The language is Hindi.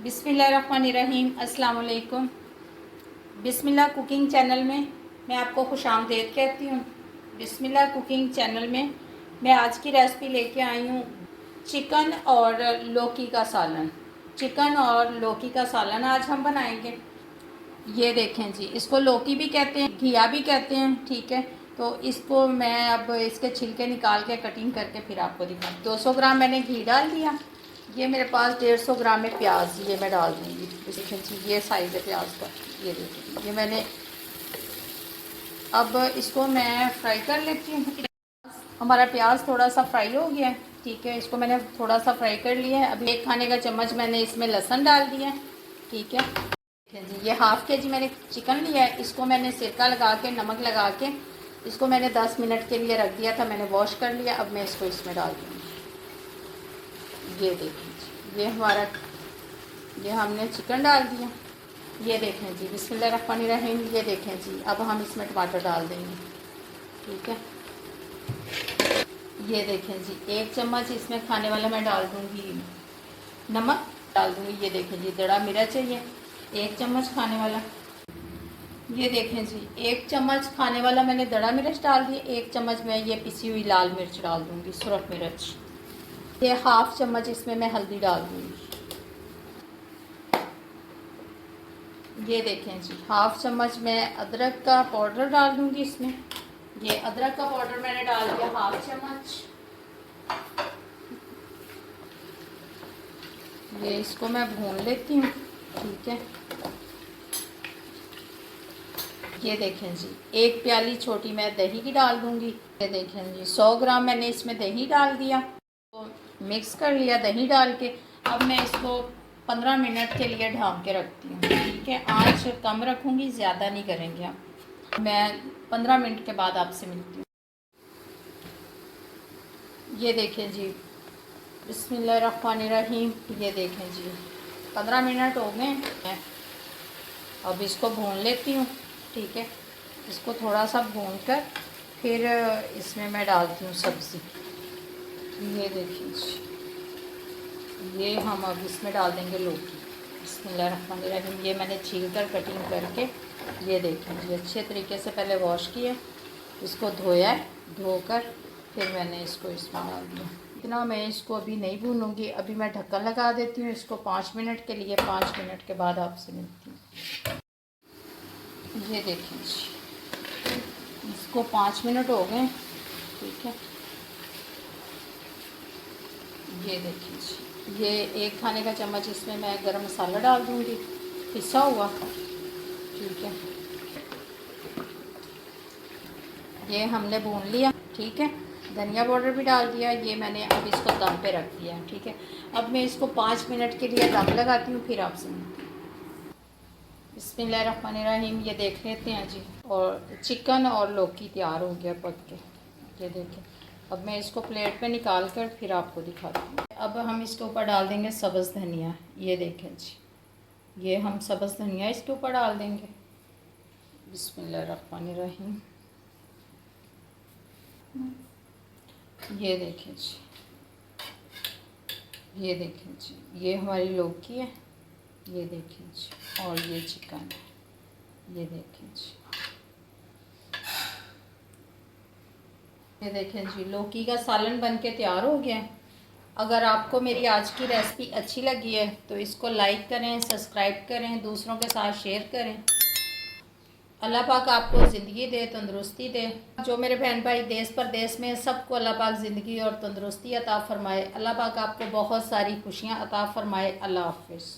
बिस्मिल्लाहिर्रहमानिर्रहीम। अस्सलाम वालेकुम। बिस्मिल्लाह कुकिंग चैनल में मैं आपको खुशामदीद कहती हूँ। बिस्मिल्लाह कुकिंग चैनल में मैं आज की रेसिपी लेके आई हूँ चिकन और लौकी का सालन। चिकन और लौकी का सालन आज हम बनाएंगे। ये देखें जी, इसको लौकी भी कहते हैं, घिया भी कहते हैं, ठीक है। तो इसको मैं अब इसके छिलके निकाल के कटिंग करके फिर आपको दिखाऊँ। 200 ग्राम मैंने घी डाल दिया। ये मेरे पास 150 ग्राम में प्याज ये मैं डाल दूँगी। देखें जी, ये साइज़ है प्याज का। ये देखिए, ये मैंने अब इसको मैं फ्राई कर लेती हूँ। हमारा प्याज थोड़ा सा फ्राई हो गया है, ठीक है। इसको मैंने थोड़ा सा फ्राई कर लिया है। अब 1 खाने का चम्मच मैंने इसमें लहसुन डाल दिया है, ठीक है जी। ये हाफ़ के जी मैंने चिकन लिया है। इसको मैंने सिरका लगा के, नमक लगा के, इसको मैंने 10 मिनट के लिए रख दिया था। मैंने वॉश कर लिया। अब मैं इसको इसमें डाल दूँगी। ये देखें, ये हमारा, ये हमने चिकन डाल दिया। ये देखें जी, बिस्मिल्लाहिर्रहमानिर्रहीम। ये देखें जी, अब हम इसमें टमाटर डाल देंगे, ठीक है। ये देखें जी, 1 चम्मच इसमें खाने वाला मैं डाल दूँगी नमक डाल दूँगी। ये देखें जी, दड़ा मिर्च है, ये 1 चम्मच खाने वाला। ये देखें जी, 1 चम्मच खाने वाला मैंने दड़ा मिर्च डाल दिया। 1 चम्मच मैं ये पिसी हुई लाल मिर्च डाल दूँगी, सुरख मिर्च। ये हाफ़ चम्मच इसमें मैं हल्दी डाल दूँगी। ये देखें जी, हाफ़ चम्मच मैं अदरक का पाउडर डाल दूँगी इसमें। ये अदरक का पाउडर मैंने डाल दिया हाफ़ चम्मच। ये इसको मैं भून लेती हूँ, ठीक है। ये देखें जी, 1 प्याली छोटी मैं दही की डाल दूँगी। ये देखें जी, 100 ग्राम मैंने इसमें दही डाल दिया, तो मिक्स कर लिया दही डाल के। अब मैं इसको 15 मिनट के लिए ढक के रखती हूँ, ठीक है। आँच कम रखूँगी, ज़्यादा नहीं करेंगे हम। मैं 15 मिनट के बाद आपसे मिलती हूँ। ये देखें जी, बिस्मिल्लाहिर्रहमानिर्रहीम। ये देखें जी, 15 मिनट हो गए हैं। अब इसको भून लेती हूँ, ठीक है। इसको थोड़ा सा भून कर फिर इसमें मैं डालती हूँ सब्ज़ी। ये देखिए जी, ये हम अब इसमें डाल देंगे लौकी। बिस्मिल्लाहिर्रहमानिर्रहीम। ये मैंने छील कर कटिंग करके, ये देखें जी, अच्छे तरीके से पहले वॉश किया, इसको धोया है, धोकर फिर मैंने इसको इसमें डाल दिया। इतना मैं इसको अभी नहीं भूनूंगी, अभी मैं ढक्कन लगा देती हूँ इसको 5 मिनट के लिए। 5 मिनट के बाद आपसे मिलती हूँ। ये देखें जी, इसको 5 मिनट हो गए, ठीक है। ये देखिए जी, ये 1 खाने का चम्मच इसमें मैं गरम मसाला डाल दूँगी, पिसा हुआ, ठीक है। ये हमने भून लिया, ठीक है। धनिया पाउडर भी डाल दिया। ये मैंने अब इसको दम पे रख दिया, ठीक है। अब मैं इसको 5 मिनट के लिए दम लगाती हूँ, फिर आपसे मिलती हूँ। बिस्मिल्लाहिर्रहमानिर्रहीम। ये देख लेते हैं जी, और चिकन और लौकी तैयार हो गया पक के। ये देखें, अब मैं इसको प्लेट पे निकाल कर फिर आपको दिखाती हूँ। अब हम इसके ऊपर डाल देंगे सब्ज़ धनिया। ये देखें जी, ये हम सब्ज़ धनिया इसके ऊपर डाल देंगे। बिस्मिल्लाहिर्रहमानिर्रहीम। ये देखें जी, ये देखें जी, ये हमारी लौकी है। ये देखें जी, और ये चिकन है। ये देखें जी, ये देखें जी, लौकी का सालन बन के तैयार हो गया है। अगर आपको मेरी आज की रेसिपी अच्छी लगी है तो इसको लाइक करें, सब्सक्राइब करें, दूसरों के साथ शेयर करें। अल्लाह पाक आपको ज़िंदगी दे, तंदुरुस्ती दे। जो मेरे बहन भाई देश परदेश में, सबको अल्लाह पाक ज़िंदगी और तंदुरुस्ती अता फ़रमाए। अल्लाह पाक आपको बहुत सारी खुशियाँ अता फ़रमाए। अल्लाह हाफ़िज़।